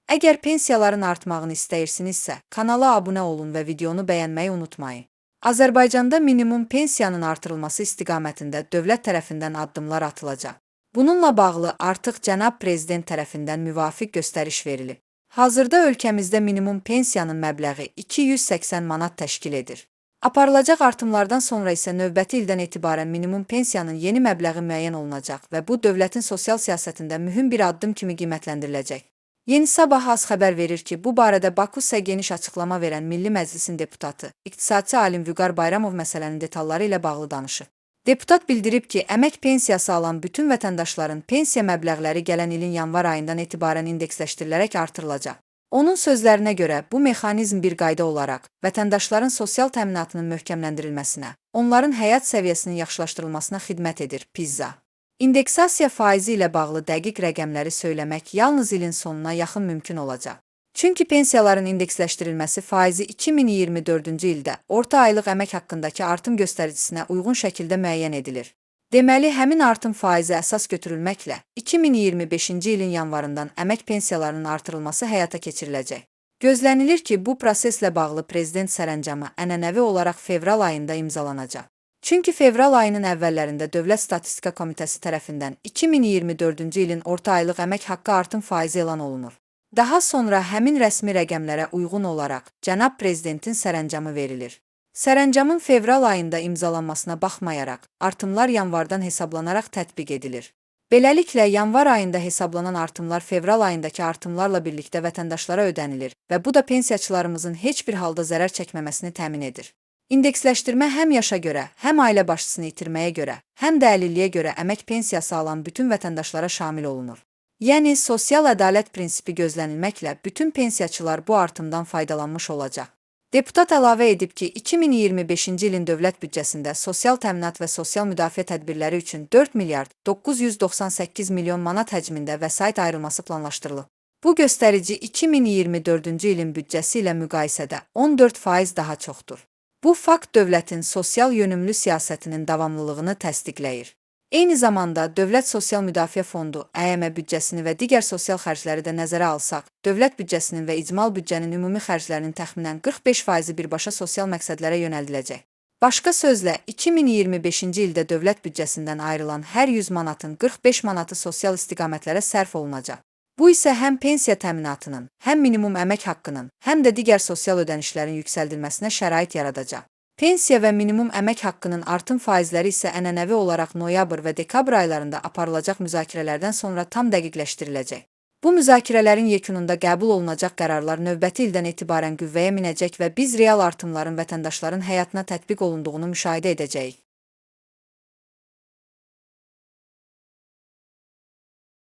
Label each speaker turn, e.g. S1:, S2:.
S1: Əgər pensiyaların artmağını istəyirsinizsə, kanala abunə olun və videonu bəyənməyi unutmayın. Azərbaycanda minimum pensiyanın artırılması istiqamətində dövlət tərəfindən addımlar atılacaq. Bununla bağlı artıq cənab prezident tərəfindən müvafiq göstəriş verilib. Hazırda ölkəmizdə minimum pensiyanın məbləği 280 manat təşkil edir. Aparılacaq artımlardan sonra isə növbəti ildən etibarən minimum pensiyanın yeni məbləği müəyyən olunacaq və bu dövlətin sosial siyasətində mühüm bir addım kimi qiymətləndiriləcək. Yeni Sabah az xəbər verir ki, bu barədə Bakusa geniş açıqlama verən Milli Məclisin deputatı, iqtisadçı alim Vüqar Bayramov məsələnin detalları ilə bağlı danışıb. Deputat bildirib ki, əmək pensiyası alan bütün vətəndaşların pensiya məbləğləri gələn ilin yanvar ayından etibarən indeksləşdirilərək artırılacaq. Onun sözlərinə görə, bu mexanizm bir qayda olaraq vətəndaşların sosial təminatının möhkəmləndirilməsinə, onların həyat səviyyəsinin yaxşılaşdırılmasına xidmət edir. Pizza. İndeksasiya faizi ilə bağlı dəqiq rəqəmləri söyləmək yalnız ilin sonuna yaxın mümkün olacaq. Çünki pensiyaların indeksləşdirilməsi faizi 2024-cü ildə orta aylıq əmək haqqındakı artım göstəricinə uyğun şəkildə müəyyən edilir. Deməli, həmin artım faizi əsas götürülməklə 2025-ci ilin yanvarından əmək pensiyalarının artırılması həyata keçiriləcək. Gözlənilir ki, bu proseslə bağlı prezident sərəncamı ənənəvi olaraq fevral ayında imzalanacaq. Çünki fevral ayının əvvəllərində Dövlət Statistika Komitəsi tərəfindən 2024-cü ilin orta aylıq əmək haqqı artım faizi elan olunur. Daha sonra həmin rəsmi rəqəmlərə uyğun olaraq cənab prezidentin sərəncamı verilir. Sərəncamın fevral ayında imzalanmasına baxmayaraq, artımlar yanvardan hesablanaraq tətbiq edilir. Beləliklə, yanvar ayında hesablanan artımlar fevral ayındakı artımlarla birlikdə vətəndaşlara ödənilir və bu da pensiyaçılarımızın heç bir halda zərər çəkməməsini təmin edir. İndeksləşdirmə həm yaşa görə, həm ailə başçısını itirməyə görə, həm də əlilliyə görə əmək pensiyası alan bütün vətəndaşlara şamil olunur. Yəni, sosial ədalət prinsipi gözlənilməklə bütün pensiyaçılar bu artımdan faydalanmış olacaq. Deputat əlavə edib ki, 2025-ci ilin dövlət büdcəsində sosial təminat və sosial müdafiə tədbirləri üçün 4 milyard 998 milyon manat həcmində vəsait ayrılması planlaşdırılıb. Bu göstərici 2024-cü ilin büdcəsi ilə müqayisədə 14% daha çoxdur. Bu fakt dövlətin sosial yönümlü siyasətinin davamlılığını təsdiqləyir. Eyni zamanda Dövlət Sosial Müdafiə Fondu, ƏYM büdcəsini və digər sosial xərcləri də nəzərə alsaq, dövlət büdcəsinin və icmal büdcənin ümumi xərclərinin təxminən 45%-i birbaşa sosial məqsədlərə yönəldiləcək. Başqa sözlə, 2025-ci ildə dövlət büdcəsindən ayrılan hər 100 manatın 45 manatı sosial istiqamətlərə sərf olunacaq. Bu isə həm pensiya təminatının, həm minimum əmək haqqının, həm də digər sosial ödənişlərin yüksəldilməsinə şərait yaradacaq. Pensiya və minimum əmək haqqının artım faizləri isə ənənəvi olaraq noyabr və dekabr aylarında aparılacaq müzakirələrdən sonra tam dəqiqləşdiriləcək. Bu müzakirələrin yekununda qəbul olunacaq qərarlar növbəti ildən etibarən qüvvəyə minəcək və biz real artımların vətəndaşların həyatına tətbiq olunduğunu müşahidə edəcəyik.